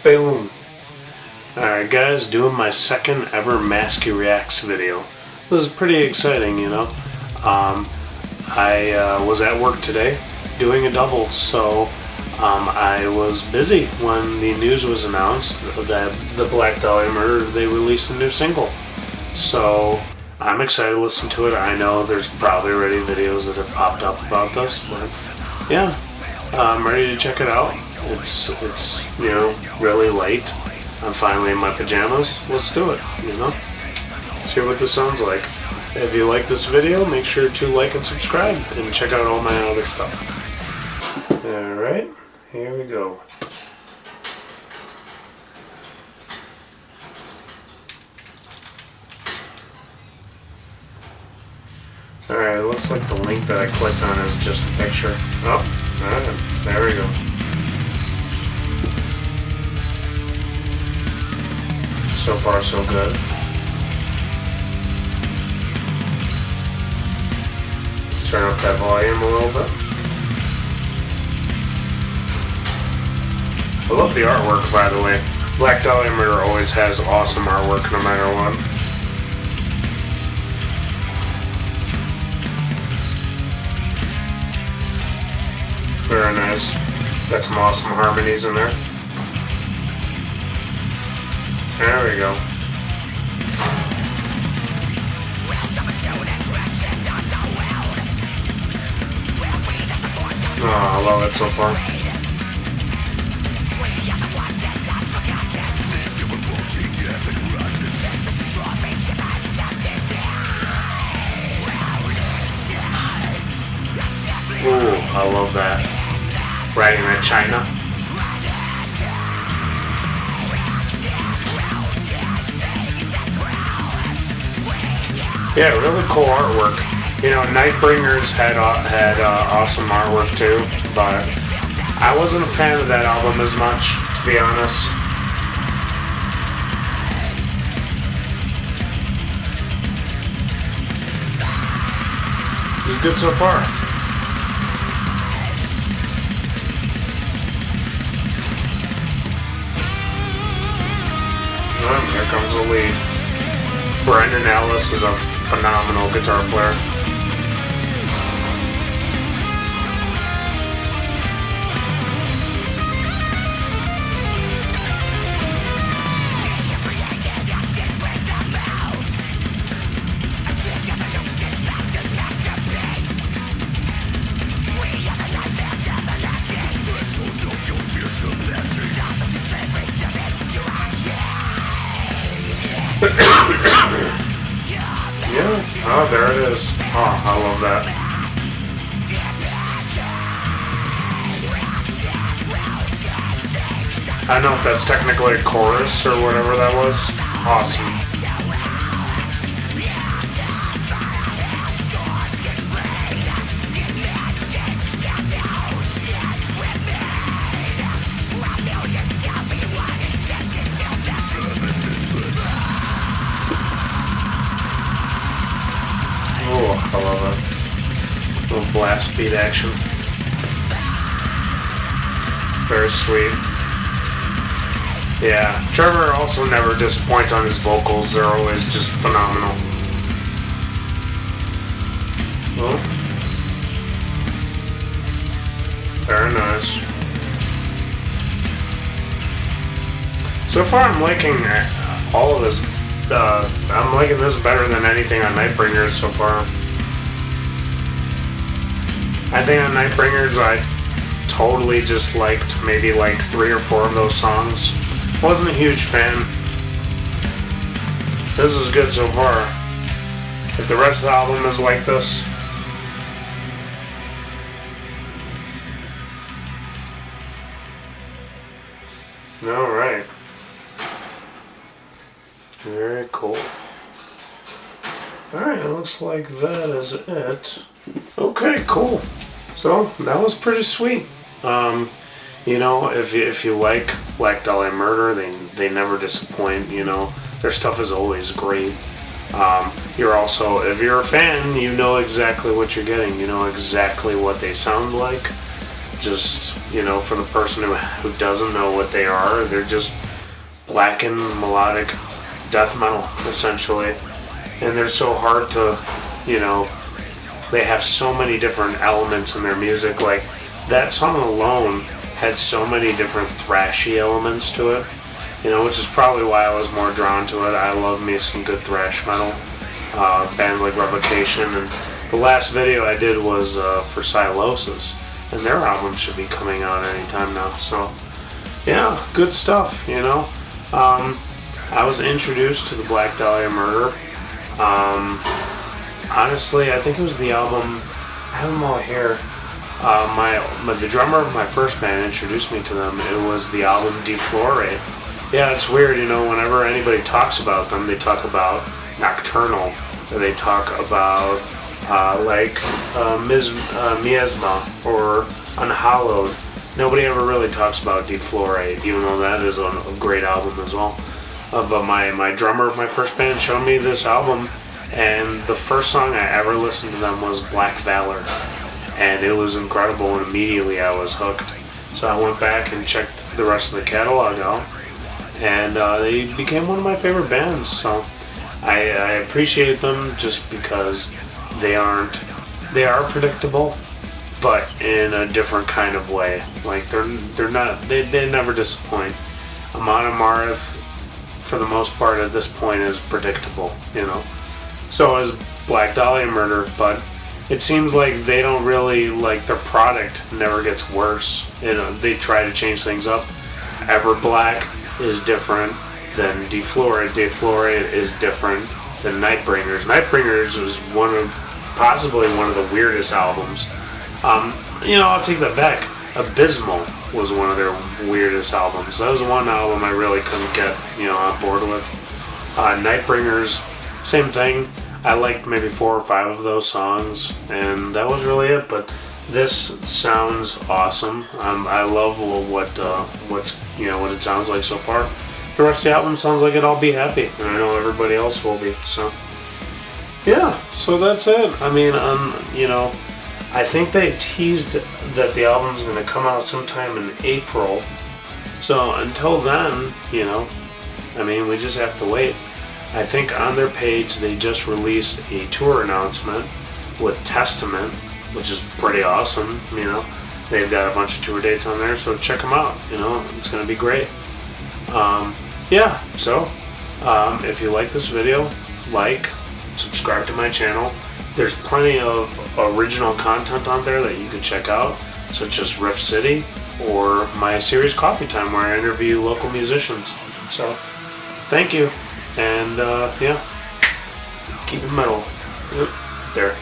Boom. Alright guys, doing my second ever Masky Reacts video. This is pretty exciting, you know. I was at work today doing a double, so I was busy when the news was announced that the Black Dahlia murder, they released a new single. So I'm excited to listen to it. I know there's probably already videos that have popped up about this, but yeah, I'm ready to check it out. It's you know, really late. I'm finally in my pajamas. Let's do it, you know? Let's hear what this sounds like. If you like this video, make sure to like and subscribe and check out all my other stuff. Alright, here we go. Alright, it looks like the link that I clicked on is just the picture. Oh, alright, there we go. So far, so good. Turn up that volume a little bit. I love the artwork, by the way. Black Dahlia Murder always has awesome artwork, no matter what. Very nice. Got some awesome harmonies in there. There we go. Oh, I love it so far. Ooh, I love that. Riding in China. Yeah, really cool artwork. You know, Nightbringers had awesome artwork too, but I wasn't a fan of that album as much, to be honest. It's good so far. Oh, here comes the lead. Brendan Ellis is a phenomenal guitar player. Yeah, oh, there it is. Oh, I love that. I don't know if that's technically a chorus or whatever that was. Awesome. Oh, I love it. Little blast beat action. Very sweet. Yeah, Trevor also never disappoints on his vocals. They're always just phenomenal. Oh. Very nice. So far I'm liking all of this. I'm liking this better than anything on Nightbringers so far. I think on Nightbringers I totally just liked maybe like 3 or 4 of those songs. Wasn't a huge fan. This is good so far. If the rest of the album is like this, alright. Very cool. Alright, it looks like that is it. Okay, cool. So, that was pretty sweet. You know, if you like Black Dahlia Murder, they never disappoint, you know. Their stuff is always great. You're also, if you're a fan, you know exactly what you're getting. You know exactly what they sound like. just, for the person who doesn't know what they are, they're just black and melodic death metal, essentially. And they're so hard to, they have so many different elements in their music. Like, that song alone had so many different thrashy elements to it, which is probably why I was more drawn to it. I love me some good thrash metal. Bands like Revocation, and the last video I did was for Silosis, and their album should be coming out anytime now. So, yeah, good stuff, I was introduced to the Black Dahlia Murder. Honestly, I think it was the album, I have them all here. The drummer of my first band introduced me to them. It was the album Deflore. Yeah, it's weird, whenever anybody talks about them, they talk about Nocturnal, or they talk about Miasma or Unhallowed. Nobody ever really talks about Deflore, even though that is a great album as well. But my drummer of my first band showed me this album, and the first song I ever listened to them was Black Valor, and it was incredible, and immediately I was hooked. So I went back and checked the rest of the catalog out, and they became one of my favorite bands. So I appreciate them just because they are predictable, but in a different kind of way. Like, they never disappoint. Amon Amarth, for the most part at this point, is predictable, So is Black Dahlia Murder, but it seems like they don't really, their product never gets worse. They try to change things up. Everblack is different than Deflore. Deflore is different than Nightbringers. Nightbringers was possibly one of the weirdest albums. I'll take that back. Abysmal was one of their weirdest albums. That was one album I really couldn't get, on board with. Nightbringers, same thing. I liked maybe 4 or 5 of those songs, and that was really it. But this sounds awesome. I love what it sounds like so far. The rest of the album sounds like I'll be happy, and I know everybody else will be. So, yeah. So that's it. I mean, I think they teased that the album's going to come out sometime in April. So until then, we just have to wait. I think on their page they just released a tour announcement with Testament, which is pretty awesome. They've got a bunch of tour dates on there, so check them out. It's going to be great. So if you like this video, subscribe to my channel. There's plenty of original content on there that you can check out, such as Riff City or my series Coffee Time, where I interview local musicians. So, thank you, and keep it metal. There.